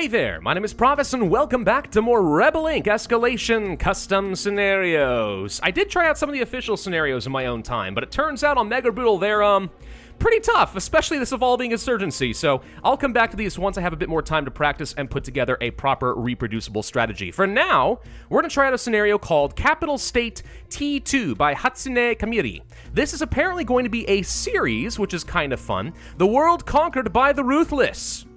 Hey there, my name is Pravus and welcome back to more Rebel Inc. Escalation custom scenarios. I did try out some of the official scenarios in my own time, but it turns out on Mega Brutal they're, pretty tough, especially this evolving insurgency, so I'll come back to these once I have a bit more time to practice and put together a proper reproducible strategy. For now, we're going to try out a scenario called Capital State T-2 by Hatsune Kamiri. This is apparently going to be a series, which is kind of fun. The world conquered by the ruthless.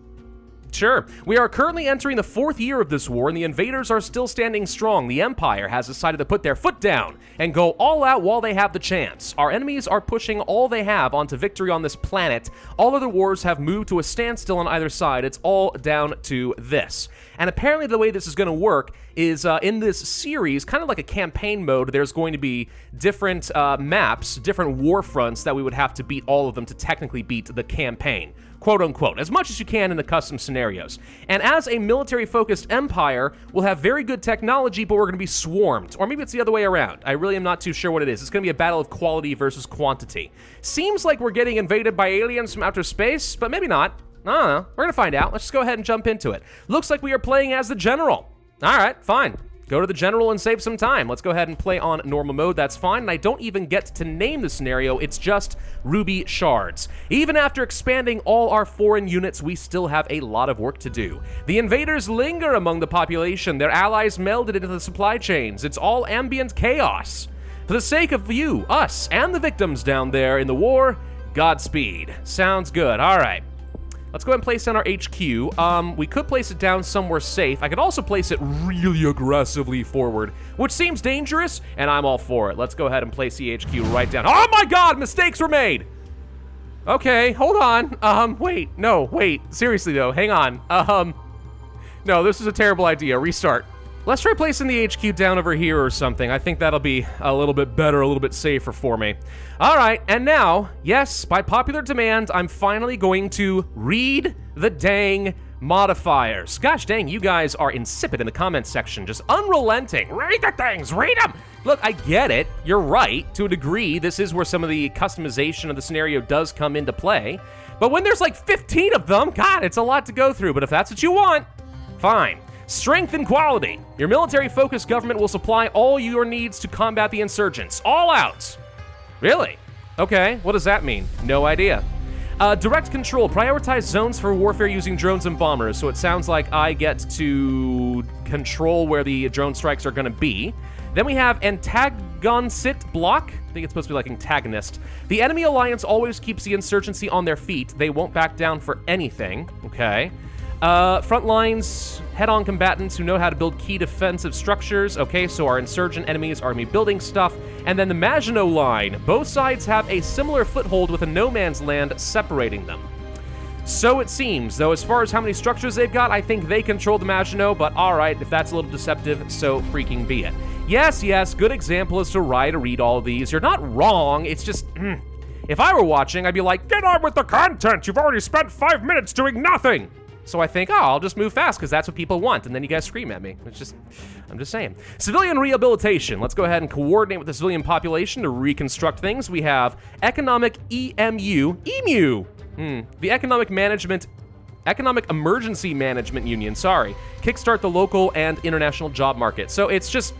Sure. We are currently entering the 4th year of this war, and the invaders are still standing strong. The Empire has decided to put their foot down and go all out while they have the chance. Our enemies are pushing all they have onto victory on this planet. All other wars have moved to a standstill on either side. It's all down to this. And apparently the way this is going to work is in this series, kind of like a campaign mode, there's going to be different maps, different war fronts that we would have to beat all of them to technically beat the campaign. Quote unquote, as much as you can in the custom scenarios. And as a military-focused empire, we'll have very good technology, but we're going to be swarmed. Or maybe it's the other way around. I really am not too sure what it is. It's going to be a battle of quality versus quantity. Seems like we're getting invaded by aliens from outer space, but maybe not. I don't know. We're going to find out. Let's just go ahead and jump into it. Looks like we are playing as the general. All right, fine. Go to the general and save some time. Let's go ahead and play on normal mode, that's fine. And I don't even get to name the scenario, it's just Ruby Shards. Even after expanding all our foreign units, we still have a lot of work to do. The invaders linger among the population, their allies melded into the supply chains. It's all ambient chaos. For the sake of you, us, and the victims down there in the war, Godspeed. Sounds good, all right. Let's go ahead and place down our HQ. We could place it down somewhere safe. I could also place it really aggressively forward, which seems dangerous, and I'm all for it. Let's go ahead and place the HQ right down. Oh my god, mistakes were made! Okay, hold on. Wait, seriously though, hang on. No, this is a terrible idea. Restart. Let's try placing the HQ down over here or something. I think that'll be a little bit better, a little bit safer for me. All right, and now, yes, by popular demand, I'm finally going to read the dang modifiers. Gosh dang, you guys are insipid in the comments section, just unrelenting. Read the things, read them! Look, I get it, you're right, to a degree, this is where some of the customization of the scenario does come into play. But when there's like 15 of them, God, it's a lot to go through, but if that's what you want, fine. Strength and quality. Your military-focused government will supply all your needs to combat the insurgents. All out. Really? Okay, what does that mean? No idea. Direct control. Prioritize zones for warfare using drones and bombers. So it sounds like I get to control where the drone strikes are going to be. Then we have antagonist block. I think it's supposed to be like antagonist. The enemy alliance always keeps the insurgency on their feet. They won't back down for anything. Okay. Front lines, head-on combatants who know how to build key defensive structures. Okay, so our insurgent enemies are going to be building stuff. And then the Maginot line. Both sides have a similar foothold with a no man's land separating them. So it seems, though as far as how many structures they've got, I think they control the Maginot, but alright, if that's a little deceptive, so freaking be it. Yes, good example as to why to read all of these. You're not wrong, it's just, if I were watching, I'd be like, get on with the content, you've already spent 5 minutes doing nothing! So I think, I'll just move fast because that's what people want, and then you guys scream at me. I'm just saying. Civilian rehabilitation. Let's go ahead and coordinate with the civilian population to reconstruct things. We have economic EMU. The Economic Emergency Management Union, sorry. Kickstart the local and international job market. So it's just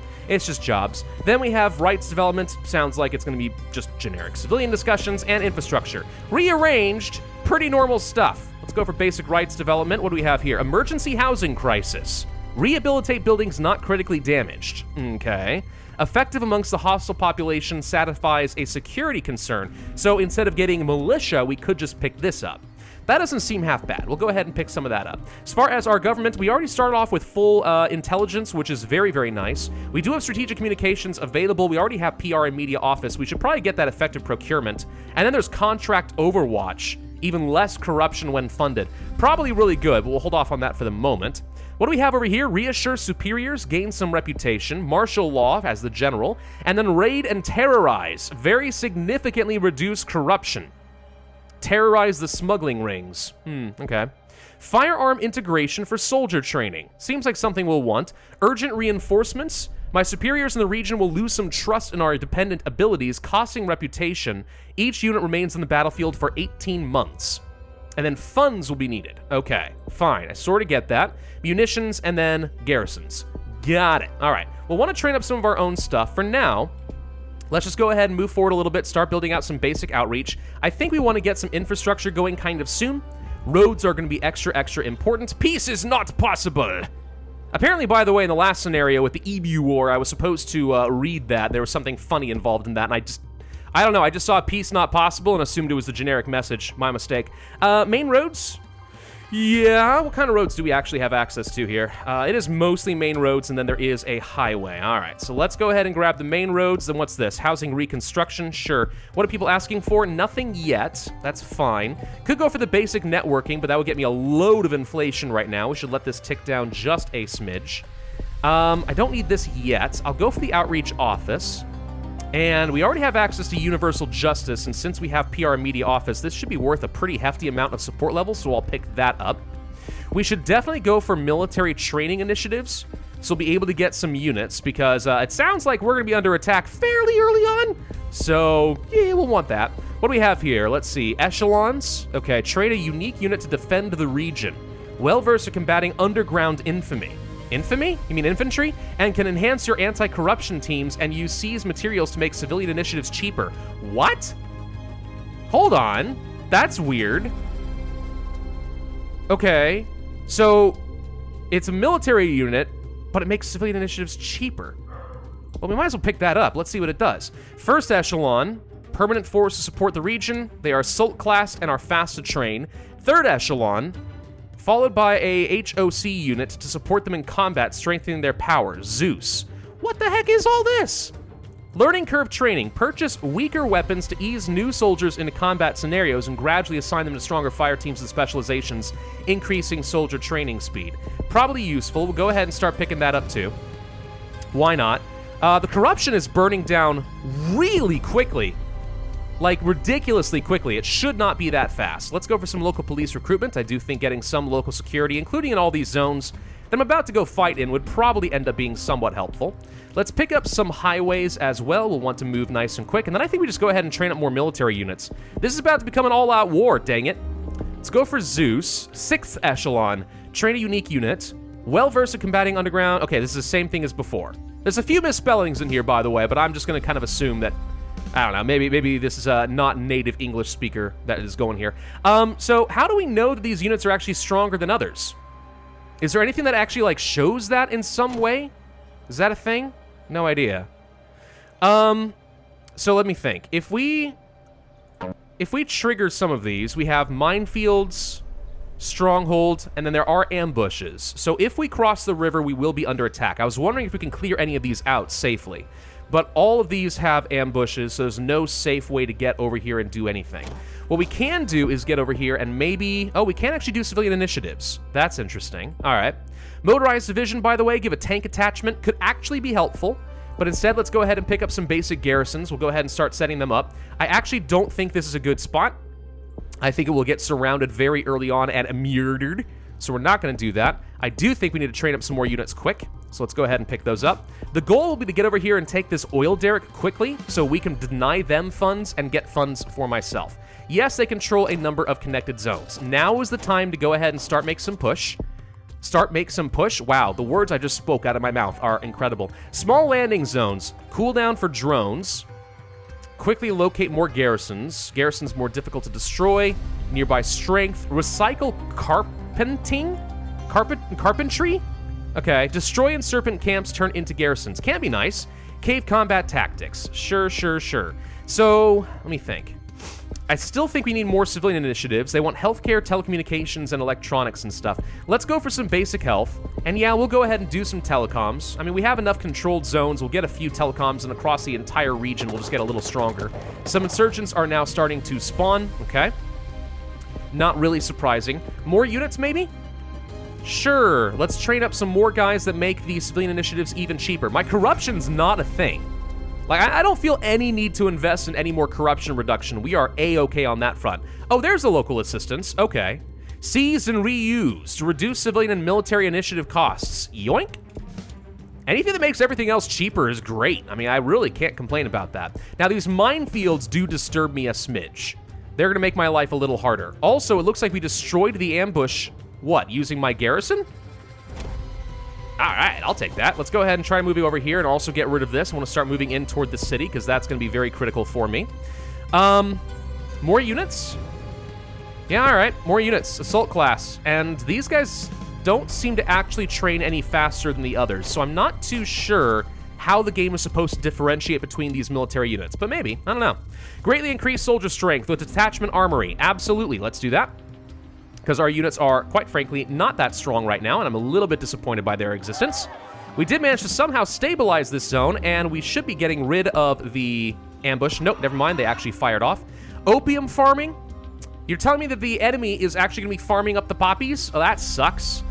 jobs. Then we have rights development. Sounds like it's going to be just generic. Civilian discussions and infrastructure. Rearranged, pretty normal stuff. Let's go for basic rights development. What do we have here? Emergency housing crisis. Rehabilitate buildings not critically damaged. Okay. Effective amongst the hostile population satisfies a security concern. So instead of getting militia, we could just pick this up. That doesn't seem half bad. We'll go ahead and pick some of that up. As far as our government, we already started off with full intelligence, which is very, very nice. We do have strategic communications available. We already have PR and media office. We should probably get that effective procurement. And then there's contract overwatch. Even less corruption when funded. Probably really good, but we'll hold off on that for the moment. What do we have over here? Reassure superiors, gain some reputation, martial law as the general, and then raid and terrorize. Very significantly reduce corruption. Terrorize the smuggling rings. Okay. Firearm integration for soldier training. Seems like something we'll want. Urgent reinforcements. My superiors in the region will lose some trust in our dependent abilities, costing reputation. Each unit remains in the battlefield for 18 months. and then funds will be needed. Okay, fine. I sort of get that. Munitions, and then garrisons. Got it. All right. We'll want to train up some of our own stuff. For now, let's just go ahead and move forward a little bit, start building out some basic outreach. I think we want to get some infrastructure going kind of soon. Roads are going to be extra important. Peace is not possible. Apparently, by the way, in the last scenario with the Ebu War, I was supposed to read that. There was something funny involved in that, and I don't know, I just saw peace not possible and assumed it was the generic message. My mistake. Main roads? Yeah, what kind of roads do we actually have access to here? It is mostly main roads, and then there is a highway. All right, so let's go ahead and grab the main roads. Then what's this? Housing reconstruction? Sure. What are people asking for? Nothing yet. That's fine. Could go for the basic networking, but that would get me a load of inflation right now. We should let this tick down just a smidge. I don't need this yet. I'll go for the outreach office. And we already have access to universal justice, and since we have PR media office, this should be worth a pretty hefty amount of support levels, so I'll pick that up. We should definitely go for military training initiatives, so we'll be able to get some units, because it sounds like we're going to be under attack fairly early on, so yeah, we'll want that. What do we have here? Let's see. Echelons. Okay, trade a unique unit to defend the region. Well-versed at combating underground infamy. Infamy? You mean infantry? And can enhance your anti-corruption teams and use seized materials to make civilian initiatives cheaper. What? Hold on. That's weird. Okay. So, it's a military unit, but it makes civilian initiatives cheaper. Well, we might as well pick that up. Let's see what it does. First echelon, permanent force to support the region. They are assault classed and are fast to train. Third echelon, followed by a HOC unit to support them in combat, strengthening their power. Zeus. What the heck is all this? Learning curve training. Purchase weaker weapons to ease new soldiers into combat scenarios and gradually assign them to stronger fire teams and specializations, increasing soldier training speed. Probably useful. We'll go ahead and start picking that up too. Why not? The corruption is burning down really quickly. Like, ridiculously quickly. It should not be that fast. Let's go for some local police recruitment. I do think getting some local security, including in all these zones that I'm about to go fight in, would probably end up being somewhat helpful. Let's pick up some highways as well. We'll want to move nice and quick. And then I think we just go ahead and train up more military units. This is about to become an all-out war, dang it. Let's go for Zeus. 6th echelon. Train a unique unit. Well-versed at combating underground. Okay, this is the same thing as before. There's a few misspellings in here, by the way, but I'm just going to kind of assume that I don't know, maybe this is a not native English speaker that is going here. So how do we know that these units are actually stronger than others? Is there anything that actually, like, shows that in some way? Is that a thing? No idea. So let me think. If we trigger some of these, we have minefields, stronghold, and then there are ambushes. So if we cross the river, we will be under attack. I was wondering if we can clear any of these out safely. But all of these have ambushes, so there's no safe way to get over here and do anything. What we can do is get over here and maybe... Oh, we can actually do civilian initiatives. That's interesting. All right. Motorized division, by the way, give a tank attachment. Could actually be helpful. But instead, let's go ahead and pick up some basic garrisons. We'll go ahead and start setting them up. I actually don't think this is a good spot. I think it will get surrounded very early on and murdered. So we're not going to do that. I do think we need to train up some more units quick. So let's go ahead and pick those up. The goal will be to get over here and take this oil derrick quickly so we can deny them funds and get funds for myself. Yes, they control a number of connected zones. Now is the time to go ahead and start make some push. Wow, the words I just spoke out of my mouth are incredible. Small landing zones. Cooldown for drones. Quickly locate more garrisons. Garrisons more difficult to destroy. Nearby strength. Recycle carpentry? Okay, destroy and serpent camps turn into garrisons. Can be nice. Cave combat tactics. Sure. So, let me think. I still think we need more civilian initiatives. They want healthcare, telecommunications, and electronics and stuff. Let's go for some basic health. And yeah, we'll go ahead and do some telecoms. I mean, we have enough controlled zones. We'll get a few telecoms, and across the entire region, we'll just get a little stronger. Some insurgents are now starting to spawn. Okay. Not really surprising. More units, maybe? Sure, let's train up some more guys that make these civilian initiatives even cheaper. My corruption's not a thing. Like, I don't feel any need to invest in any more corruption reduction. We are A-okay on that front. Oh, there's a local assistance. Okay. Seize and reuse to reduce civilian and military initiative costs. Yoink. Anything that makes everything else cheaper is great. I mean, I really can't complain about that. Now, these minefields do disturb me a smidge. They're going to make my life a little harder. Also, it looks like we destroyed the ambush, what, using my garrison? All right, I'll take that. Let's go ahead and try moving over here and also get rid of this. I want to start moving in toward the city because that's going to be very critical for me. More units? Yeah, all right, more units. Assault class. And these guys don't seem to actually train any faster than the others, so I'm not too sure how the game is supposed to differentiate between these military units, but maybe. I don't know. Greatly increased soldier strength with detachment armory. Absolutely, let's do that. Because our units are, quite frankly, not that strong right now, and I'm a little bit disappointed by their existence. We did manage to somehow stabilize this zone, and we should be getting rid of the ambush. Nope, never mind, they actually fired off. Opium farming? You're telling me that the enemy is actually going to be farming up the poppies? Oh, that sucks.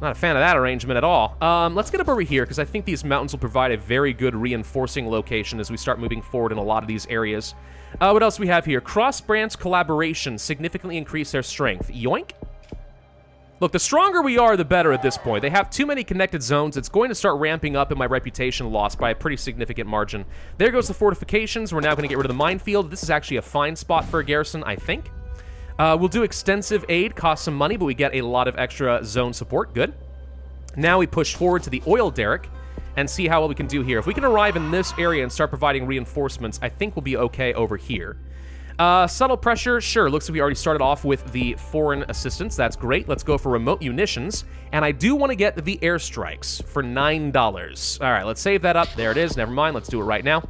Not a fan of that arrangement at all. Let's get up over here, because I think these mountains will provide a very good reinforcing location as we start moving forward in a lot of these areas. What else do we have here? Cross-branch collaboration. Significantly increase their strength. Yoink. Look, the stronger we are, the better at this point. They have too many connected zones. It's going to start ramping up in my reputation loss by a pretty significant margin. There goes the fortifications. We're now going to get rid of the minefield. This is actually a fine spot for a garrison, I think. We'll do extensive aid, cost some money, but we get a lot of extra zone support. Good. Now we push forward to the oil derrick and see how well we can do here. If we can arrive in this area and start providing reinforcements, I think we'll be okay over here. Subtle pressure, sure. Looks like we already started off with the foreign assistance. That's great. Let's go for remote munitions. And I do want to get the airstrikes for $9. All right, let's save that up. There it is. Never mind. Let's do it right now.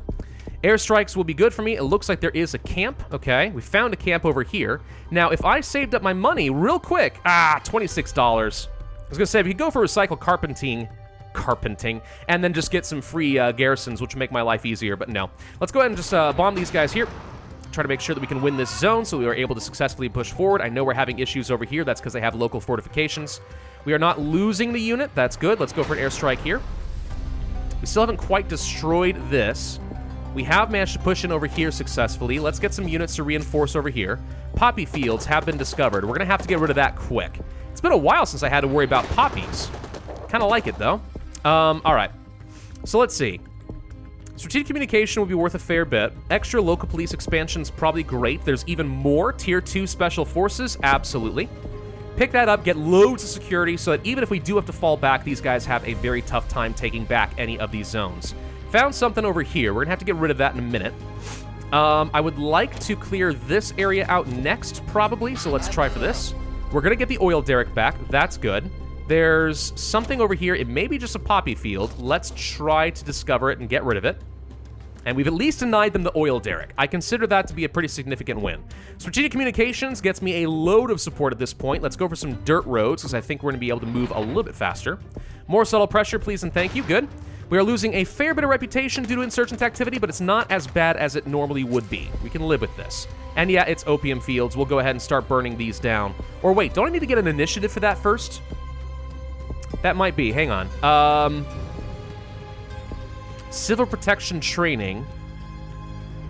Airstrikes will be good for me. It looks like there is a camp. Okay, we found a camp over here. Now, if I saved up my money real quick, $26. I was gonna say, if you go for recycle carpenting, and then just get some free garrisons, which would make my life easier, but no. Let's go ahead and just bomb these guys here. Try to make sure that we can win this zone so we are able to successfully push forward. I know we're having issues over here. That's because they have local fortifications. We are not losing the unit. That's good. Let's go for an airstrike here. We still haven't quite destroyed this. We have managed to push in over here successfully. Let's get some units to reinforce over here. Poppy fields have been discovered. We're going to have to get rid of that quick. It's been a while since I had to worry about poppies. Kind of like it, though. All right. So let's see. Strategic communication will be worth a fair bit. Extra local police expansion is probably great. There's even more Tier 2 special forces. Absolutely. Pick that up, get loads of security so that even if we do have to fall back, these guys have a very tough time taking back any of these zones. Found something over here. We're going to have to get rid of that in a minute. I would like to clear this area out next, probably, so let's try for this. We're going to get the oil derrick back. That's good. There's something over here. It may be just a poppy field. Let's try to discover it and get rid of it. And we've at least denied them the oil derrick. I consider that to be a pretty significant win. Strategic communications gets me a load of support at this point. Let's go for some dirt roads, because I think we're going to be able to move a little bit faster. More subtle pressure, please and thank you. Good. We are losing a fair bit of reputation due to insurgent activity, but it's not as bad as it normally would be. We can live with this. And yeah, it's opium fields. We'll go ahead and start burning these down. Or wait, don't I need to get an initiative for that first? That might be. Hang on. Civil protection training.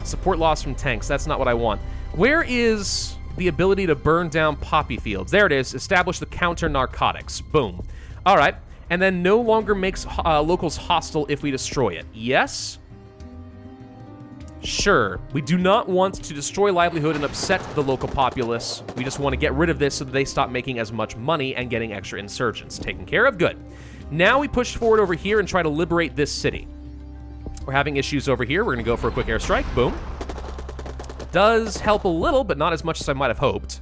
Support loss from tanks. That's not what I want. Where is the ability to burn down poppy fields? There it is. Establish the counter narcotics. Boom. All right. And then no longer makes locals hostile if we destroy it. Yes? Sure. We do not want to destroy livelihood and upset the local populace. We just want to get rid of this so that they stop making as much money and getting extra insurgents. Taken care of? Good. Now we push forward over here and try to liberate this city. We're having issues over here. We're going to go for a quick airstrike. Boom. Does help a little, but not as much as I might have hoped.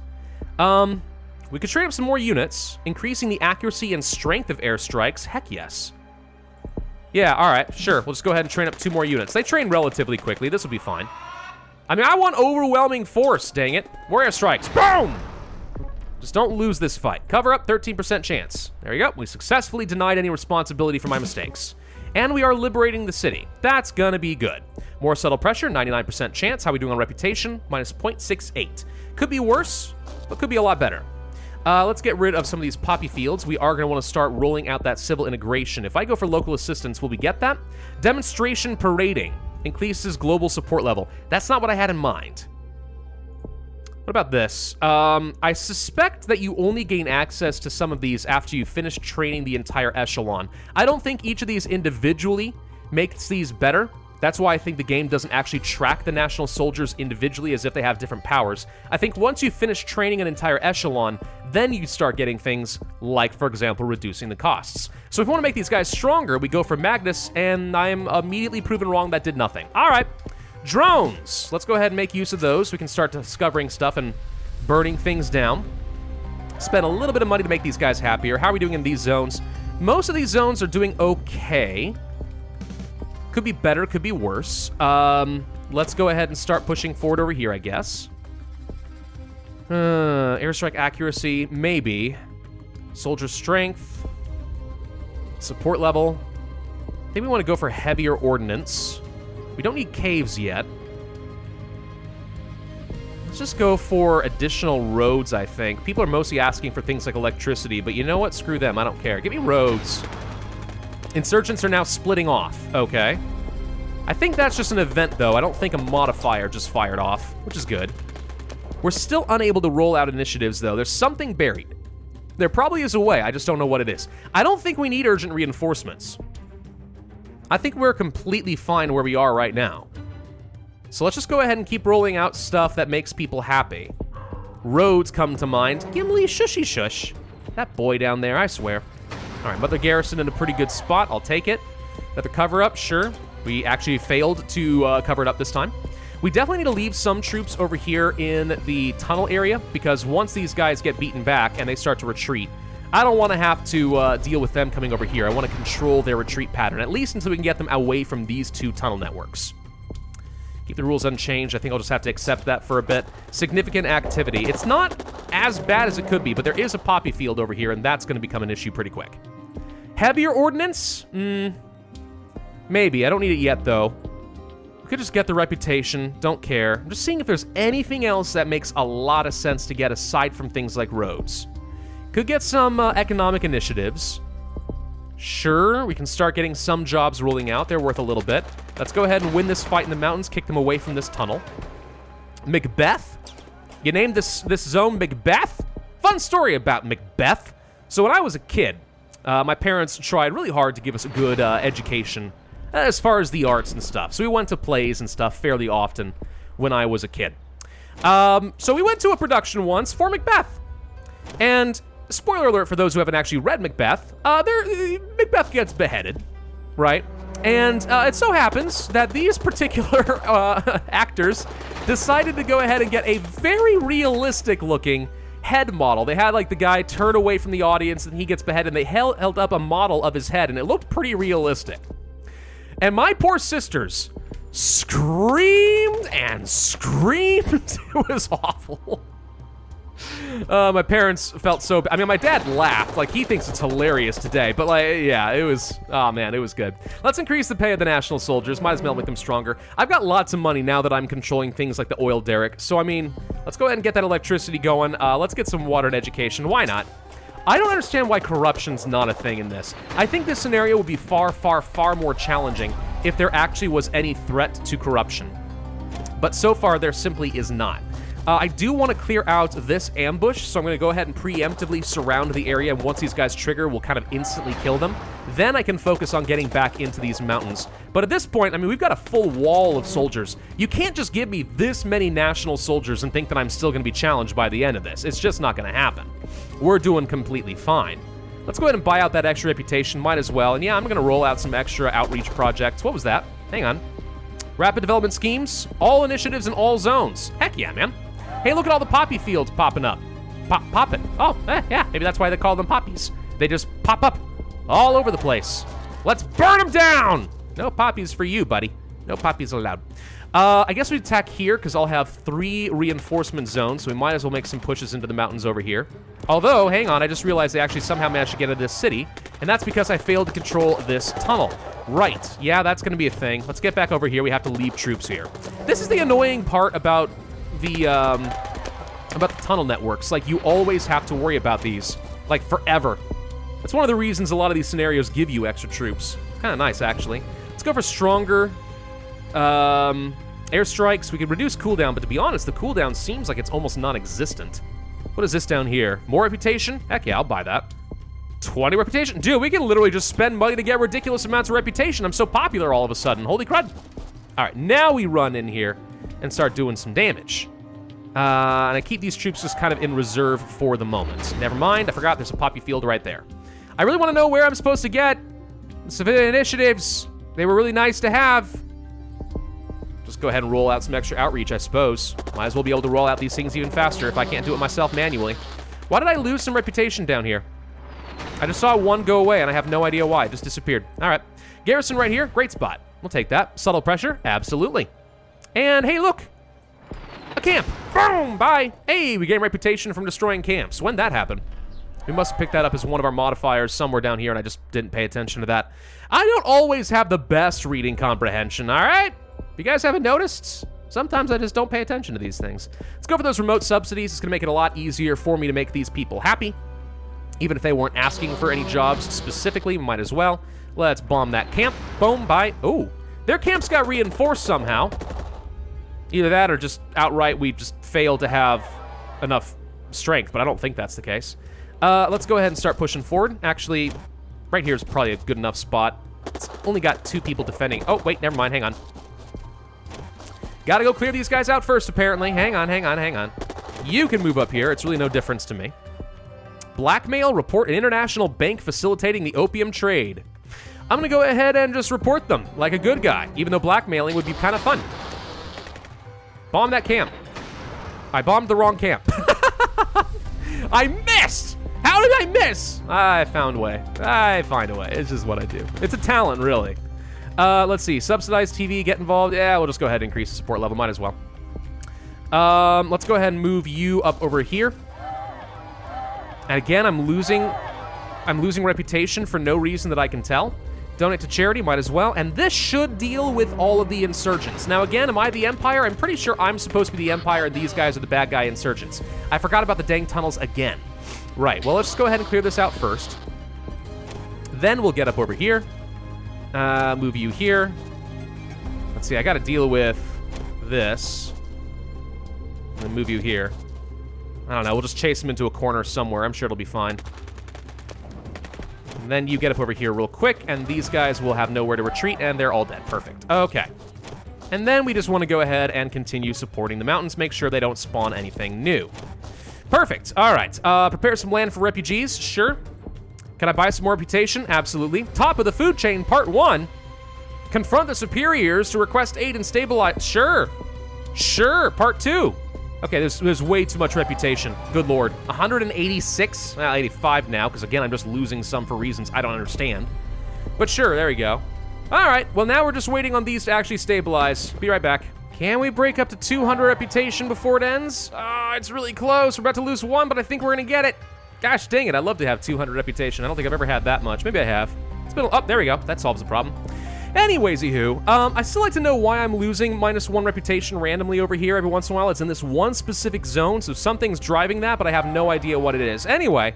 We could trade up some more units, increasing the accuracy and strength of airstrikes. Heck yes. Yeah, all right, sure. We'll just go ahead and train up 2 more units. They train relatively quickly. This will be fine. I mean, I want overwhelming force, dang it. More airstrikes. Boom! Just don't lose this fight. Cover up, 13% chance. There you go. We successfully denied any responsibility for my mistakes. And we are liberating the city. That's gonna be good. More subtle pressure, 99% chance. How are we doing on reputation? Minus 0.68. Could be worse, but could be a lot better. Let's get rid of some of these poppy fields. We are going to want to start rolling out that civil integration. If I go for local assistance, will we get that? Demonstration parading. Increases global support level. That's not what I had in mind. What about this? I suspect that you only gain access to some of these after you finish training the entire echelon. I don't think each of these individually makes these better. That's why I think the game doesn't actually track the national soldiers individually as if they have different powers. I think once you finish training an entire echelon, then you start getting things like, for example, reducing the costs. So if we want to make these guys stronger, we go for Magnus, and I am immediately proven wrong. That did nothing. All right, drones. Let's go ahead and make use of those. We can start discovering stuff and burning things down. Spend a little bit of money to make these guys happier. How are we doing in these zones? Most of these zones are doing okay. Could be better, could be worse. Let's go ahead and start pushing forward over here, I guess. Airstrike accuracy, maybe. Soldier strength. Support level. I think we want to go for heavier ordnance. We don't need caves yet. Let's just go for additional roads, I think. People are mostly asking for things like electricity, but you know what? Screw them. I don't care. Give me roads. Insurgents are now splitting off. Okay. I think that's just an event, though. I don't think a modifier just fired off, which is good. We're still unable to roll out initiatives, though. There's something buried. There probably is a way. I just don't know what it is. I don't think we need urgent reinforcements. I think we're completely fine where we are right now. So let's just go ahead and keep rolling out stuff that makes people happy. Roads come to mind. Gimli, shushy shush. That boy down there, I swear. All right, Mother Garrison in a pretty good spot. I'll take it. Another cover-up, sure. We actually failed to cover it up this time. We definitely need to leave some troops over here in the tunnel area, because once these guys get beaten back and they start to retreat, I don't want to have to deal with them coming over here. I want to control their retreat pattern, at least until we can get them away from these two tunnel networks. Keep the rules unchanged. I think I'll just have to accept that for a bit. Significant activity. It's not as bad as it could be, but there is a poppy field over here, and that's going to become an issue pretty quick. Heavier ordnance? Maybe. I don't need it yet, though. We could just get the reputation. Don't care. I'm just seeing if there's anything else that makes a lot of sense to get aside from things like roads. Could get some economic initiatives. Sure, we can start getting some jobs rolling out. They're worth a little bit. Let's go ahead and win this fight in the mountains, kick them away from this tunnel. Macbeth? You named this zone Macbeth? Fun story about Macbeth. So when I was a kid, my parents tried really hard to give us a good education as far as the arts and stuff. So we went to plays and stuff fairly often when I was a kid. So we went to a production once for Macbeth. And spoiler alert for those who haven't actually read Macbeth, Macbeth gets beheaded, right? And it so happens that these particular actors decided to go ahead and get a very realistic-looking head model. They had, like, the guy turn away from the audience and he gets beheaded, and they held up a model of his head, and it looked pretty realistic. And my poor sisters screamed and screamed. It was awful. My parents felt so bad. I mean, my dad laughed. Like, he thinks it's hilarious today. But, like, yeah, it was... Oh, man, it was good. Let's increase the pay of the national soldiers. Might as well make them stronger. I've got lots of money now that I'm controlling things like the oil derrick. So, I mean, let's go ahead and get that electricity going. Let's get some water and education. Why not? I don't understand why corruption's not a thing in this. I think this scenario would be far, far, far more challenging if there actually was any threat to corruption. But so far, there simply is not. I do want to clear out this ambush, so I'm going to go ahead and preemptively surround the area, and once these guys trigger, we'll kind of instantly kill them. Then I can focus on getting back into these mountains. But at this point, I mean, we've got a full wall of soldiers. You can't just give me this many national soldiers and think that I'm still going to be challenged by the end of this. It's just not going to happen. We're doing completely fine. Let's go ahead and buy out that extra reputation, might as well. And yeah, I'm going to roll out some extra outreach projects. What was that? Hang on. Rapid development schemes, all initiatives in all zones. Heck yeah, man. Hey, look at all the poppy fields popping up. Popping. Oh, yeah, maybe that's why they call them poppies. They just pop up all over the place. Let's burn them down! No poppies for you, buddy. No poppies allowed. I guess we attack here, because I'll have 3 reinforcement zones, so we might as well make some pushes into the mountains over here. Although, hang on, I just realized they actually somehow managed to get into this city, and that's because I failed to control this tunnel. Right, yeah, that's going to be a thing. Let's get back over here. We have to leave troops here. This is the annoying part about the tunnel networks. Like, you always have to worry about these, like, forever. That's one of the reasons a lot of these scenarios give you extra troops. It's kind of nice, actually. Let's go for stronger airstrikes. We can reduce cooldown, but to be honest, the cooldown seems like it's almost non-existent. What is this down here? More reputation? Heck yeah, I'll buy that. 20 reputation? Dude, we can literally just spend money to get ridiculous amounts of reputation. I'm so popular all of a sudden. Holy crud. All right, now we run in here and start doing some damage. And I keep these troops just kind of in reserve for the moment. Never mind, I forgot there's a poppy field right there. I really want to know where I'm supposed to get civilian initiatives. They were really nice to have. Just go ahead and roll out some extra outreach, I suppose. Might as well be able to roll out these things even faster if I can't do it myself manually. Why did I lose some reputation down here? I just saw one go away, and I have no idea why. It just disappeared. All right. Garrison right here. Great spot. We'll take that. Subtle pressure. Absolutely. And, hey, look. A camp. Boom. Bye. Hey, we gain reputation from destroying camps. When'd that happen? We must have picked that up as one of our modifiers somewhere down here, and I just didn't pay attention to that. I don't always have the best reading comprehension, all right? If you guys haven't noticed, sometimes I just don't pay attention to these things. Let's go for those remote subsidies. It's going to make it a lot easier for me to make these people happy. Even if they weren't asking for any jobs specifically, might as well. Let's bomb that camp. Boom, bye. Oh, their camps got reinforced somehow. Either that or just outright we just failed to have enough strength, but I don't think that's the case. Let's go ahead and start pushing forward. Actually, right here is probably a good enough spot. It's only got 2 people defending. Oh, wait, never mind. Hang on. Gotta go clear these guys out first, apparently. Hang on. You can move up here. It's really no difference to me. Blackmail, report an international bank facilitating the opium trade. I'm gonna go ahead and just report them like a good guy, even though blackmailing would be kind of fun. Bomb that camp. I bombed the wrong camp. I missed! How did I miss? I found a way. I find a way. It's just what I do. It's a talent, really. Let's see. Subsidized TV, get involved. Yeah, we'll just go ahead and increase the support level. Might as well. Let's go ahead and move you up over here. And again, I'm losing reputation for no reason that I can tell. Donate to charity, might as well. And this should deal with all of the insurgents. Now again, am I the Empire? I'm pretty sure I'm supposed to be the Empire and these guys are the bad guy insurgents. I forgot about the dang tunnels again. Right, well, let's just go ahead and clear this out first. Then we'll get up over here. Move you here. Let's see, I gotta deal with this. And then move you here. I don't know, we'll just chase him into a corner somewhere. I'm sure it'll be fine. And then you get up over here real quick, and these guys will have nowhere to retreat, and they're all dead. Perfect. Okay. And then we just want to go ahead and continue supporting the mountains, make sure they don't spawn anything new. Perfect. All right. Prepare some land for refugees. Sure. Can I buy some more reputation? Absolutely. Top of the food chain, part 1. Confront the superiors to request aid and stabilize. Sure. Sure. Part 2. Okay, there's way too much reputation. Good lord. 186? Well, 85 now, because again, I'm just losing some for reasons I don't understand. But sure, there we go. All right, well, now we're just waiting on these to actually stabilize. Be right back. Can we break up to 200 reputation before it ends? It's really close. We're about to lose 1, but I think we're gonna get it. Gosh dang it, I'd love to have 200 reputation. I don't think I've ever had that much. Maybe I have. It's been, oh, there we go. That solves the problem. Anyways, I still like to know why I'm losing -1 reputation randomly over here every once in a while. It's in this one specific zone, so something's driving that, but I have no idea what it is. Anyway,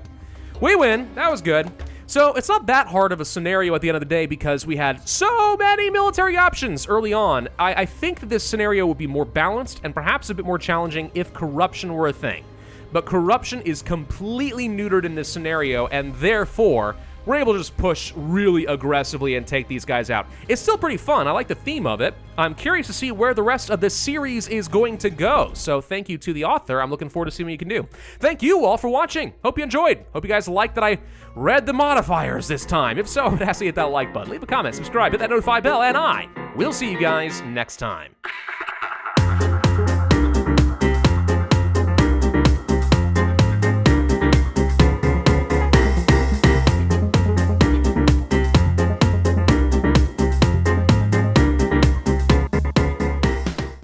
we win. That was good. So it's not that hard of a scenario at the end of the day because we had so many military options early on. I think that this scenario would be more balanced and perhaps a bit more challenging if corruption were a thing. But corruption is completely neutered in this scenario, and therefore, we're able to just push really aggressively and take these guys out. It's still pretty fun. I like the theme of it. I'm curious to see where the rest of this series is going to go. So thank you to the author. I'm looking forward to seeing what you can do. Thank you all for watching. Hope you enjoyed. Hope you guys liked that I read the modifiers this time. If so, it has to hit that like button. Leave a comment, subscribe, hit that notify bell, and I will see you guys next time.